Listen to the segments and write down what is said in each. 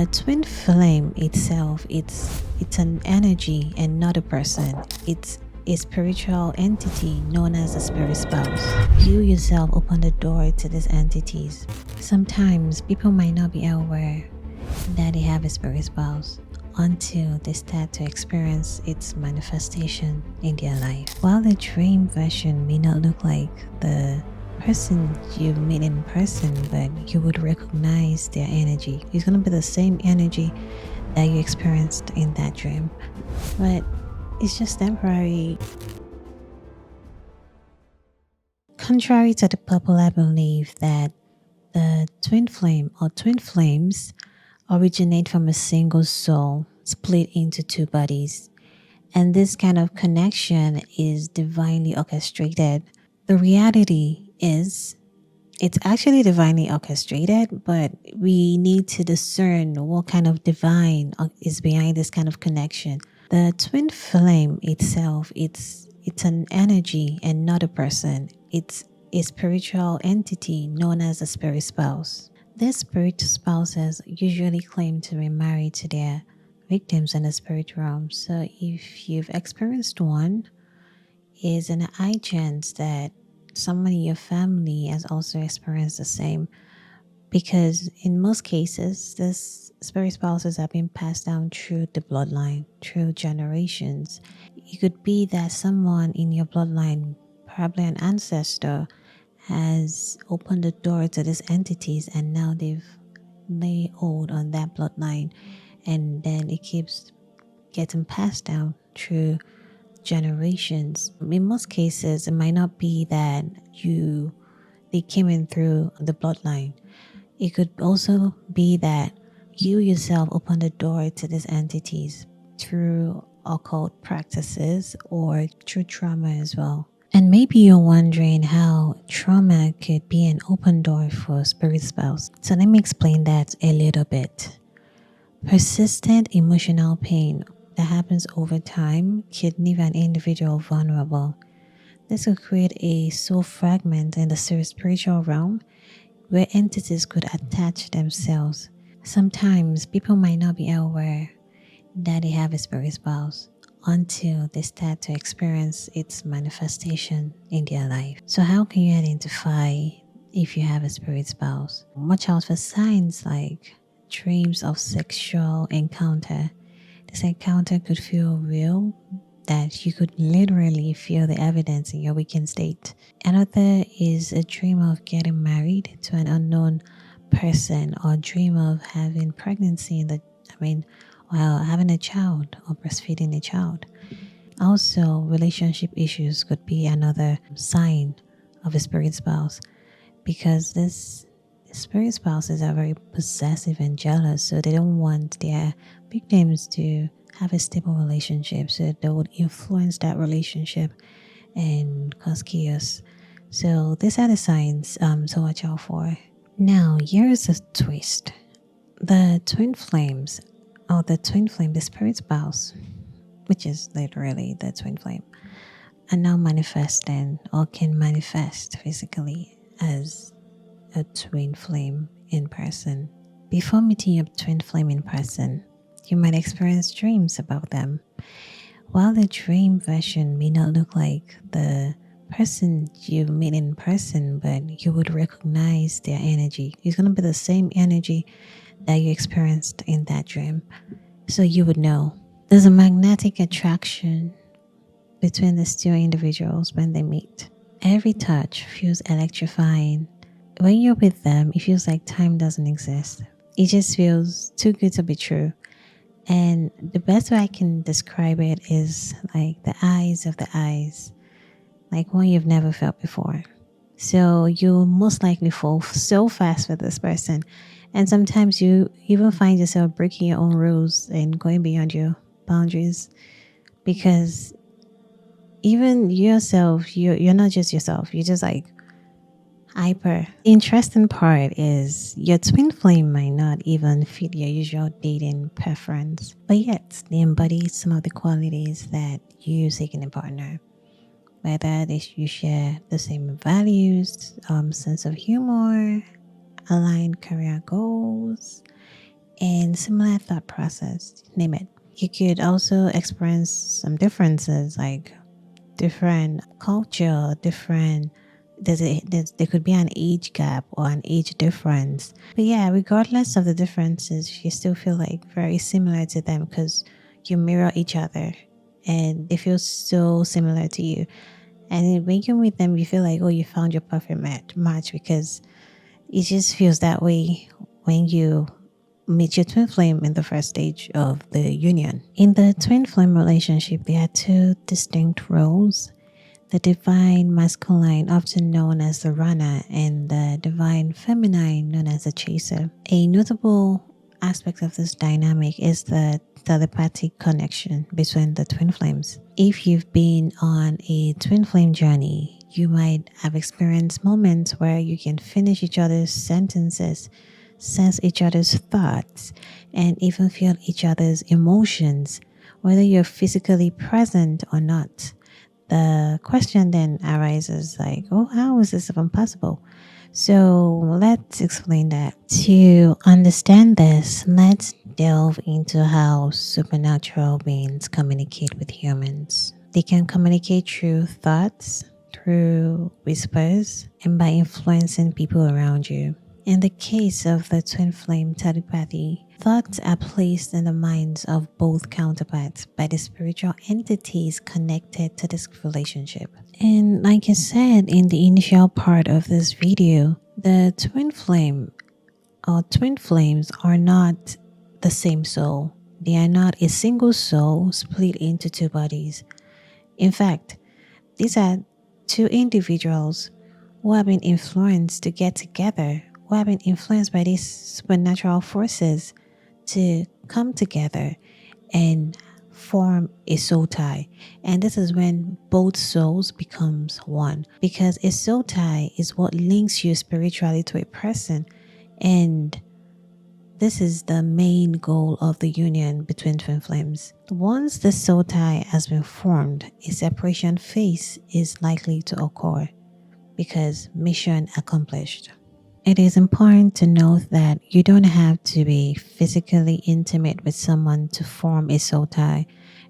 The twin flame itself, it's an energy and not a person. It's a spiritual entity known as a spirit spouse. You yourself open the door to these entities. Sometimes people might not be aware that they have a spirit spouse until they start to experience its manifestation in their life. While the dream version may not look like the person you meet in person, but you would recognize their energy. It's going to be the same energy that you experienced in that dream, but it's just temporary. Contrary to the popular belief that the twin flame or twin flames originate from a single soul split into two bodies, and this kind of connection is divinely orchestrated. The reality is it's actually divinely orchestrated, but we need to discern what kind of divine is behind this kind of connection. The twin flame itself, it's an energy and not a person. It's a spiritual entity known as a spirit spouse. These spirit spouses usually claim to be married to their victims in the spirit realm. So if you've experienced one, is an high chance that someone in your family has also experienced the same, because in most cases these spirit spouses have been passed down through the bloodline, through generations. It could be that someone in your bloodline, probably an ancestor, has opened the door to these entities and now they've laid hold on that bloodline, and then it keeps getting passed down through generations. In most cases, it might not be that they came in through the bloodline. It could also be that you yourself opened the door to these entities through occult practices or through trauma as well. And maybe you're wondering how trauma could be an open door for spirit spouse. So let me explain that a little bit. Persistent emotional pain that happens over time could leave an individual vulnerable. This could create a soul fragment in the spiritual realm where entities could attach themselves. Sometimes people might not be aware that they have a spirit spouse until they start to experience its manifestation in their life. So how can you identify if you have a spirit spouse? Watch out for signs like dreams of sexual encounter. This encounter could feel real, that you could literally feel the evidence in your waking state. Another is a dream of getting married to an unknown person, or dream of having pregnancy while having a child or breastfeeding a child. Also, relationship issues could be another sign of a spirit spouse, because this spirit spouses are very possessive and jealous, so they don't want their victims to have a stable relationship, so they would influence that relationship and cause chaos. So these are the signs to watch out for. Now, here's a twist. The twin flames, or the spirit spouse, which is literally the twin flame, are now manifesting or can manifest physically as a twin flame in person. Before meeting your twin flame in person, you might experience dreams about them. While the dream version may not look like the person you meet in person, but you would recognize their energy. It's going to be the same energy that you experienced in that dream. So you would know. There's a magnetic attraction between these two individuals when they meet. Every touch feels electrifying. When you're with them, it feels like time doesn't exist. It just feels too good to be true. And the best way I can describe it is like the eyes of the eyes, like one you've never felt before. So you'll most likely fall so fast for this person. And sometimes you even find yourself breaking your own rules and going beyond your boundaries, because even yourself, you're not just yourself, you're just like hyper. The interesting part is your twin flame might not even fit your usual dating preference, but yet they embody some of the qualities that you seek in a partner. Whether you share the same values, sense of humor, aligned career goals, and similar thought process, name it. You could also experience some differences like different culture, different there could be an age gap or an age difference. But yeah, regardless of the differences, you still feel like very similar to them because you mirror each other and they feel so similar to you. And when you're with them, you feel like, oh, you found your perfect match because it just feels that way when you meet your twin flame in the first stage of the union. In the twin flame relationship, there are two distinct roles: the divine masculine, often known as the runner, and the divine feminine, known as the chaser. A notable aspect of this dynamic is the telepathic connection between the twin flames. If you've been on a twin flame journey, you might have experienced moments where you can finish each other's sentences, sense each other's thoughts, and even feel each other's emotions, whether you're physically present or not. The question then arises like, oh, how is this even possible? So let's explain that. To understand this, let's delve into how supernatural beings communicate with humans. They can communicate through thoughts, through whispers, and by influencing people around you. In the case of the twin flame telepathy, thoughts are placed in the minds of both counterparts by the spiritual entities connected to this relationship. And like I said in the initial part of this video, the twin flame or twin flames are not the same soul. They are not a single soul split into two bodies. In fact, these are two individuals who have been influenced to get together, who have been influenced by these supernatural forces to come together and form a soul tie. And this is when both souls becomes one, because a soul tie is what links you spiritually to a person, and this is the main goal of the union between twin flames. Once the soul tie has been formed, a separation phase is likely to occur because mission accomplished. It is important to note that you don't have to be physically intimate with someone to form a soul tie.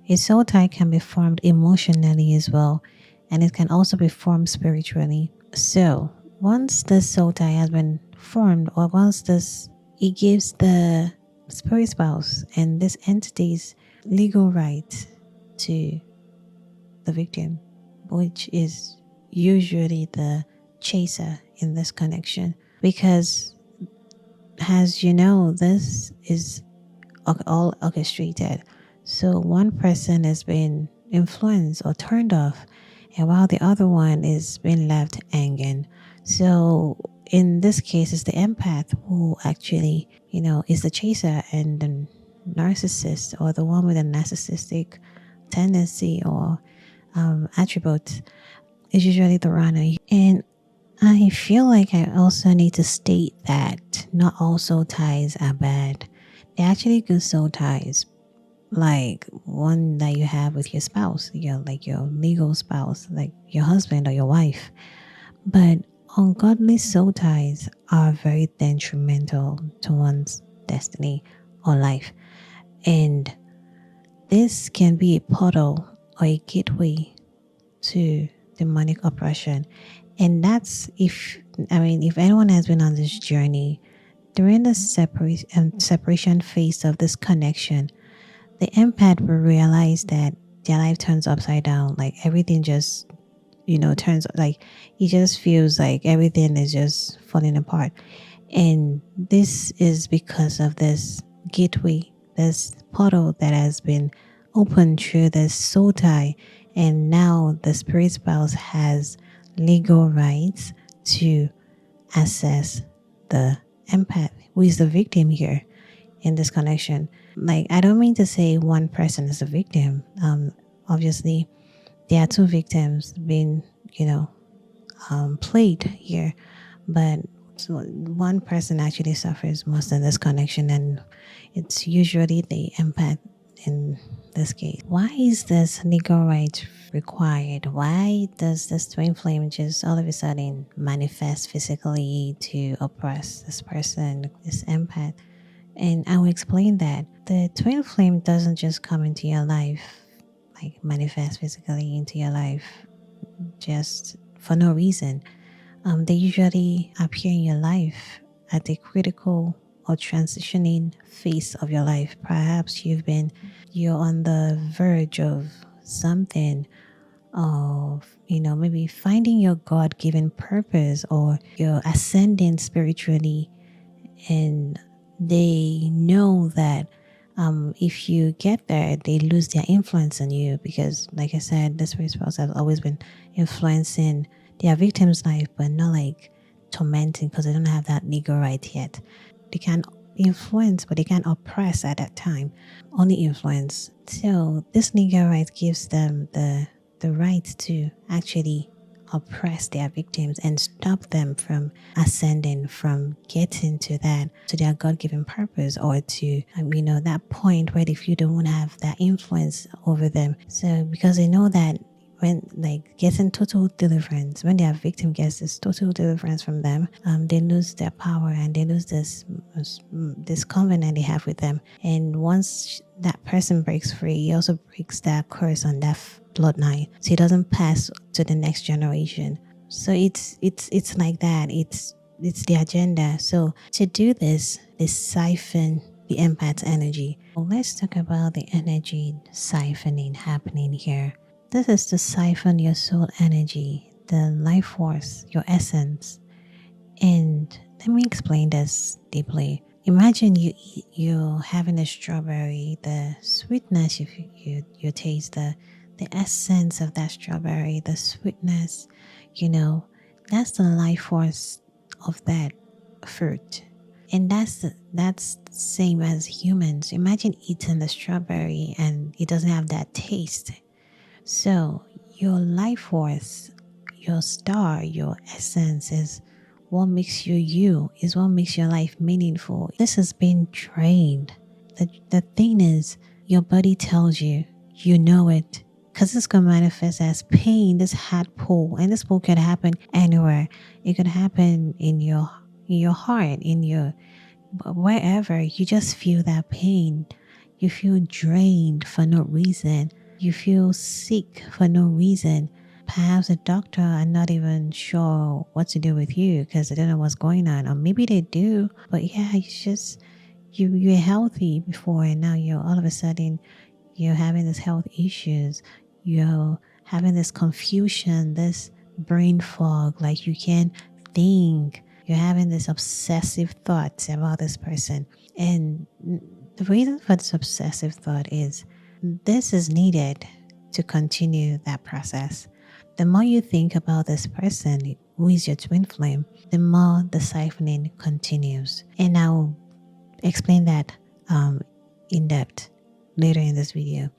A soul tie can be formed emotionally as well, and it can also be formed spiritually. So, once the soul tie has been formed, or once it gives the spirit spouse and this entity's legal right to the victim, which is usually the chaser in this connection. Because, as you know, this is all orchestrated. So one person has been influenced or turned off, and while the other one is being left hanging. So in this case, it's the empath who actually, is the chaser, and the narcissist, or the one with a narcissistic tendency or attribute, is usually the runner. And I feel like I also need to state that not all soul ties are bad. They're actually good soul ties, like one that you have with your spouse, your legal spouse, like your husband or your wife. But ungodly soul ties are very detrimental to one's destiny or life. And this can be a portal or a gateway to demonic oppression. And that's if anyone has been on this journey, during the separation phase of this connection, the empath will realize that their life turns upside down. Like everything just, turns, like it just feels like everything is just falling apart. And this is because of this gateway, this portal that has been opened through this soul tie. And now the spirit spouse has legal rights to access the empath, who is the victim here in this connection. Like, I don't mean to say one person is a victim. Obviously, there are two victims being, played here, but one person actually suffers most in this connection, and it's usually the empath in this case. Why is this legal right required? Why does this twin flame just all of a sudden manifest physically to oppress this person, this empath? And I will explain that the twin flame doesn't just come into your life, like manifest physically into your life just for no reason. They usually appear in your life at a critical or transitioning phase of your life. Perhaps you're on the verge of something, of maybe finding your God-given purpose, or you're ascending spiritually, and they know that if you get there, they lose their influence on you because, like I said, the spirit spouses have always been influencing their victim's life, but not like tormenting, because they don't have that legal right yet. They can influence, but they can't oppress at that time. Only influence. So this legal right gives them the right to actually oppress their victims and stop them from ascending, from getting to their God-given purpose, or to that point where they feel they won't have that influence over them. So because they know that when like getting total deliverance, when their victim gets this total deliverance from them, they lose their power and they lose this covenant they have with them. And once that person breaks free, he also breaks that curse on that bloodline, so it doesn't pass to the next generation. So it's like that. It's the agenda. So to do this, they siphon the empath's energy. Well, let's talk about the energy siphoning happening here. This is to siphon your soul energy, the life force, your essence. And let me explain this deeply. Imagine you're having a strawberry, the sweetness you taste, the essence of that strawberry, the sweetness, that's the life force of that fruit. And that's the same as humans. Imagine eating the strawberry and it doesn't have that taste. So your life force, your star, your essence is what makes you, is what makes your life meaningful. This has been trained. The thing is, your body tells you, you know it, because this can manifest as pain, this hard pull, and this pull could happen anywhere. It could happen in your heart, wherever. You just feel that pain. You feel drained for no reason. You feel sick for no reason. Perhaps the doctor are not even sure what to do with you because they don't know what's going on, or maybe they do, but yeah, it's just you're healthy before, and now you're all of a sudden you're having these health issues. You're having this confusion, this brain fog, like you can't think. You're having this obsessive thoughts about this person. And the reason for this obsessive thought is this is needed to continue that process. The more you think about this person who is your twin flame, the more the siphoning continues. And I'll explain that in depth later in this video.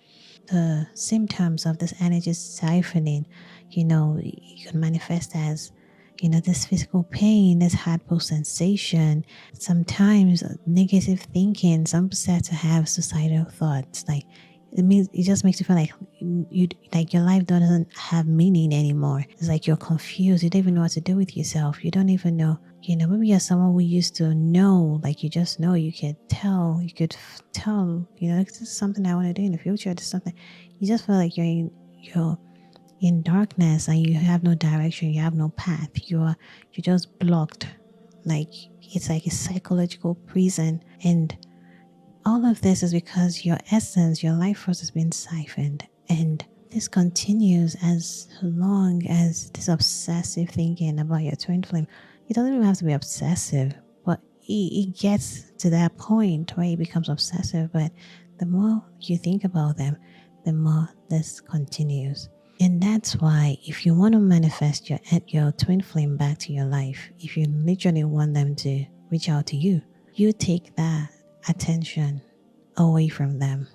The symptoms of this energy siphoning, you can manifest as, this physical pain, this heart pull sensation, sometimes negative thinking. Some start to have suicidal thoughts. Like it just makes you feel like your life doesn't have meaning anymore. It's like you're confused. You don't even know what to do with yourself. You don't even know. Maybe you're someone we used to know, like you just know, you could tell, this is something I want to do in the future. This is something, you just feel like you're in darkness and you have no direction, you have no path. You're just blocked. Like it's like a psychological prison. And all of this is because your essence, your life force has been siphoned. And this continues as long as this obsessive thinking about your twin flame. It doesn't even have to be obsessive, but it gets to that point where it becomes obsessive. But the more you think about them, the more this continues. And that's why if you want to manifest your twin flame back to your life, if you literally want them to reach out to you, you take that attention away from them.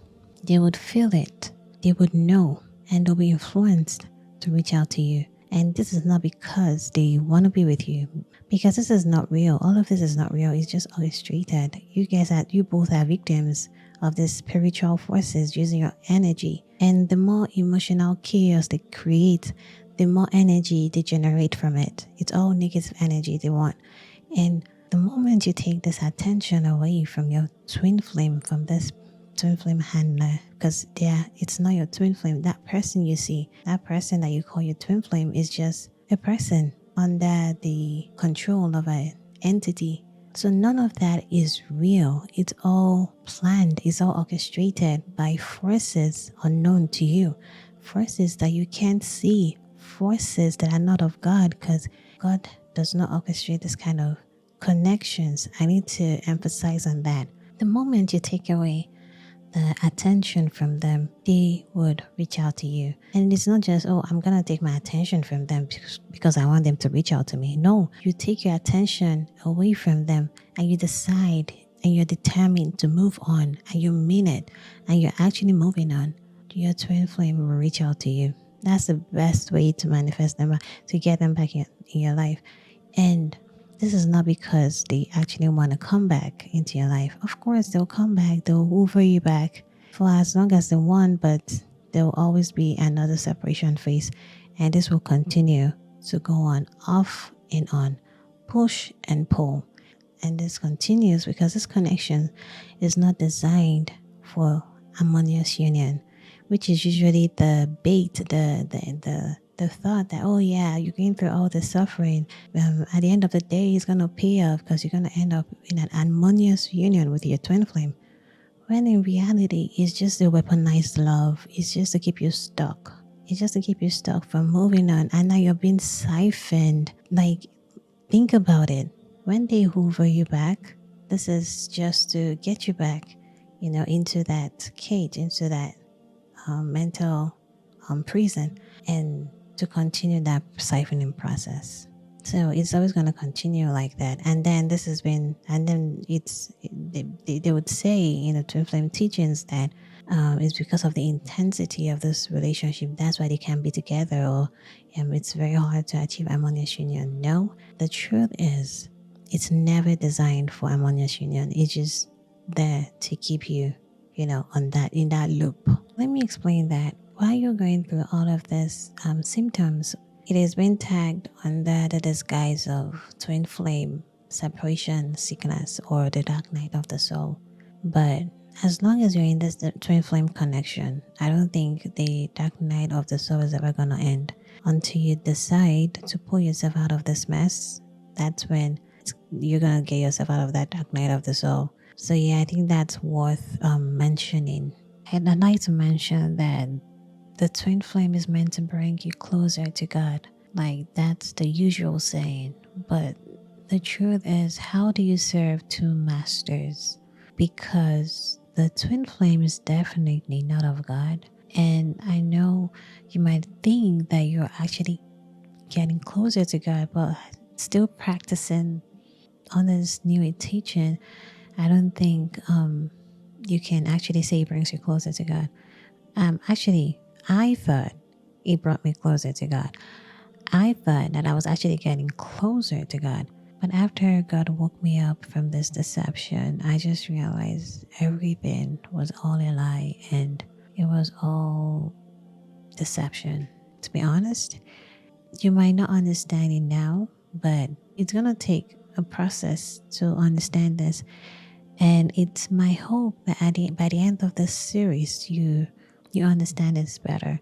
They would feel it. They would know, and they'll be influenced to reach out to you. And this is not because they want to be with you, because this is not real. All of this is not real. It's just orchestrated. You both are victims of these spiritual forces using your energy. And the more emotional chaos they create, the more energy they generate from it. It's all negative energy they want. And The moment you take this attention away from your twin flame, from this twin flame handler, because it's not your twin flame. That person you see, that person that you call your twin flame, is just a person under the control of an entity. So none of that is real. It's all planned. It's all orchestrated by forces unknown to you, forces that you can't see, forces that are not of God, because God does not orchestrate this kind of connections. I need to emphasize on that. The moment you take away the attention from them, they would reach out to you. And it's not just, oh, I'm going to take my attention from them because I want them to reach out to me. No, you take your attention away from them and you decide and you're determined to move on and you mean it and you're actually moving on. Your twin flame will reach out to you. That's the best way to manifest them, to get them back in your life. And this is not because they actually want to come back into your life. Of course, they'll come back. They'll hoover you back for as long as they want, but there will always be another separation phase. And this will continue to go on, off and on, push and pull. And this continues because this connection is not designed for harmonious union, which is usually the bait, the thought that, oh yeah, you're going through all this suffering. At the end of the day, it's going to pay off because you're going to end up in an harmonious union with your twin flame. When in reality, it's just a weaponized love. It's just to keep you stuck. It's just to keep you stuck from moving on. And now you're being siphoned. Like, think about it. When they hoover you back, this is just to get you back, into that cage, into that mental prison, and to continue that siphoning process. So it's always going to continue like that. And then they would say in the twin flame teachings that it's because of the intensity of this relationship. That's why they can't be together, or it's very hard to achieve harmonious union. No, the truth is it's never designed for harmonious union. It's just there to keep you, in that loop. Let me explain that. While you're going through all of this symptoms, it has been tagged under the disguise of twin flame separation sickness or the dark night of the soul. But as long as you're in this twin flame connection, I don't think the dark night of the soul is ever going to end until you decide to pull yourself out of this mess. That's when you're going to get yourself out of that dark night of the soul. So yeah, I think that's worth mentioning. And I'd like to mention that the twin flame is meant to bring you closer to God. Like, that's the usual saying. But the truth is, how do you serve two masters? Because the twin flame is definitely not of God. And I know you might think that you're actually getting closer to God, but still practicing on this new teaching, I don't think you can actually say it brings you closer to God. Actually, I thought it brought me closer to God. I thought that I was actually getting closer to God. But after God woke me up from this deception, I just realized everything was all a lie and it was all deception. To be honest, you might not understand it now, but it's going to take a process to understand this. And it's my hope that by the end of this series, you understand this better.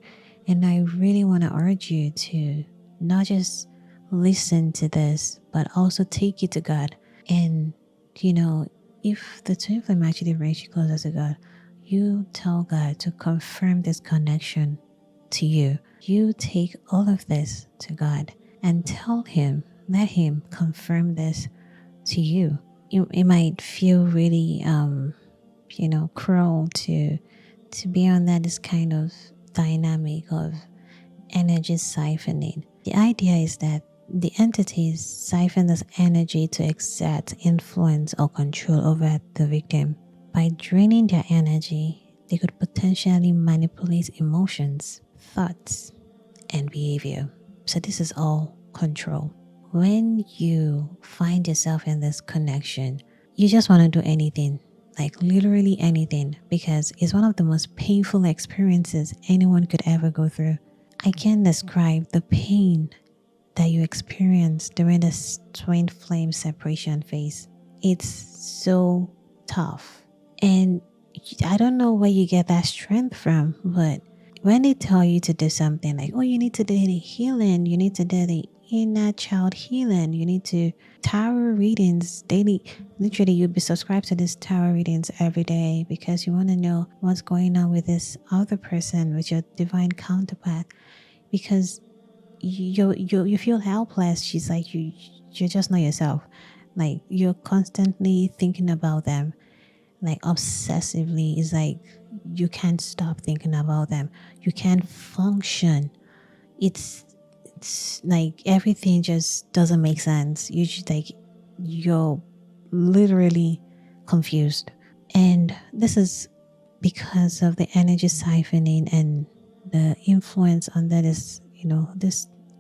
And I really want to urge you to not just listen to this, but also take it to God. And, if the twin flame actually brings you closer to God, you tell God to confirm this connection to you. You take all of this to God and tell Him, let Him confirm this to you. It might feel really, cruel to be under this kind of dynamic of energy siphoning. The idea is that the entities siphon this energy to exert influence or control over the victim. By draining their energy, they could potentially manipulate emotions, thoughts, and behavior. So this is all control. When you find yourself in this connection, you just want to do anything, like literally anything, because it's one of the most painful experiences anyone could ever go through. I can't describe the pain that you experience during this twin flame separation phase. It's so tough. And I don't know where you get that strength from, but when they tell you to do something like, oh, you need to do the healing, you need to do the inner child healing, you need to tarot readings daily. Literally, you'll be subscribed to these tarot readings every day because you want to know what's going on with this other person, with your divine counterpart. Because you feel helpless. She's like you're just not yourself. Like you're constantly thinking about them, like obsessively. It's like you can't stop thinking about them. You can't function. It's like everything just doesn't make sense. You just like you're literally confused. And this is because of the energy siphoning and the influence under this,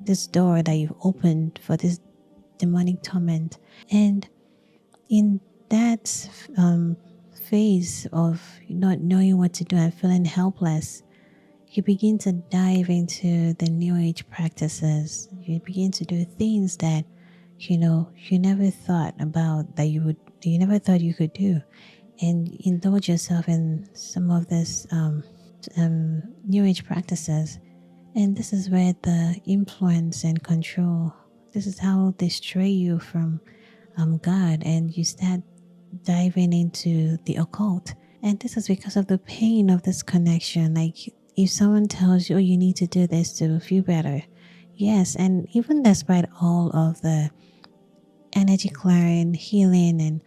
this door that you've opened for this demonic torment. And in that phase of not knowing what to do and feeling helpless, you begin to dive into the new age practices. You begin to do things that you never thought about, that you never thought you could do, and indulge yourself in some of this new age practices. And this is where the influence and control, this is how they stray you from God, and you start diving into the occult. And this is because of the pain of this connection. Like if someone tells you, oh, you need to do this to feel better. Yes, and even despite all of the energy clearing, healing, and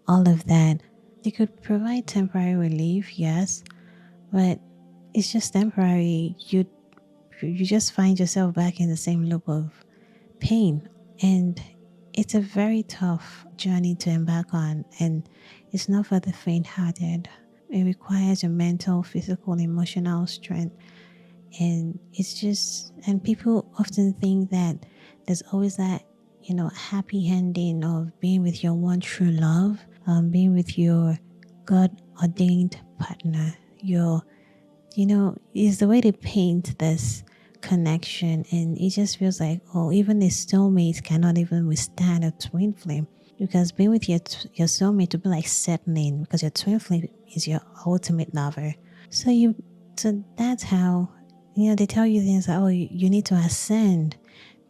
all of that, they could provide temporary relief, yes, but it's just temporary. You just find yourself back in the same loop of pain, and it's a very tough journey to embark on, and it's not for the faint-hearted. It requires your mental, physical, emotional strength, and and people often think that there's always that happy ending of being with your one true love, being with your God ordained partner. Is the way they paint this connection, and it just feels like, oh, even a soulmate cannot even withstand a twin flame, because being with your soulmate would be like settling, because your twin flame is your ultimate lover. So that's how they tell you things like, oh, you need to ascend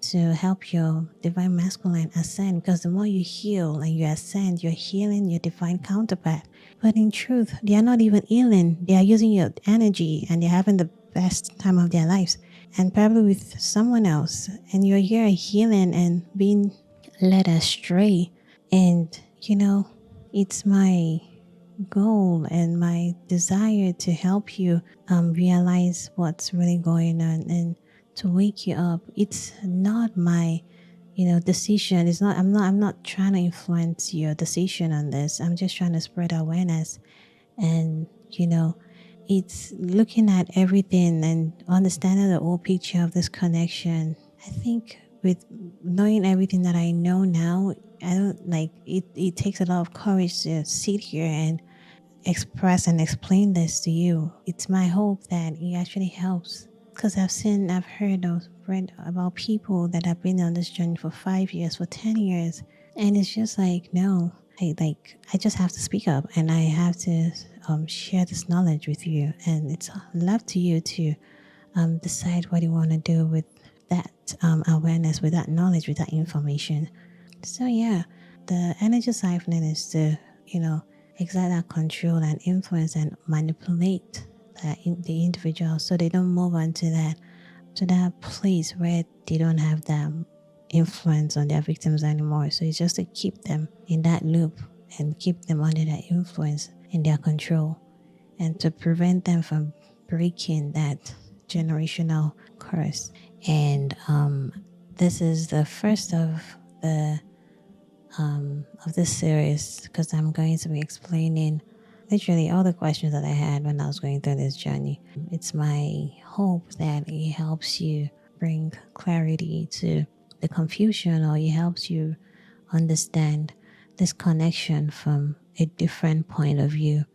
to help your divine masculine ascend, because the more you heal and you ascend, you're healing your divine counterpart. But in truth, they are not even healing. They are using your energy, and they're having the best time of their lives, and probably with someone else. And you're here healing and being led astray. And it's my goal and my desire to help you realize what's really going on and to wake you up. It's not my decision. It's not I'm not trying to influence your decision on this. I'm just trying to spread awareness. And it's looking at everything and understanding the whole picture of this connection. I think with knowing everything that I know now, I don't like it. It takes a lot of courage to sit here and express and explain this to you. It's my hope that it actually helps, because I've heard or read about people that have been on this journey for 5 years, for 10 years, and it's just like, no, I just have to speak up, and I have to share this knowledge with you, and it's left to you to decide what you want to do with that awareness, with that knowledge, with that information. So yeah, the energy siphoning is to exert that control and influence and manipulate the individual, so they don't move on to that place where they don't have that influence on their victims anymore. So it's just to keep them in that loop and keep them under that influence and their control, and to prevent them from breaking that generational curse. And this is the first of this series, because I'm going to be explaining literally all the questions that I had when I was going through this journey. It's my hope that it helps you bring clarity to the confusion, or it helps you understand this connection from a different point of view.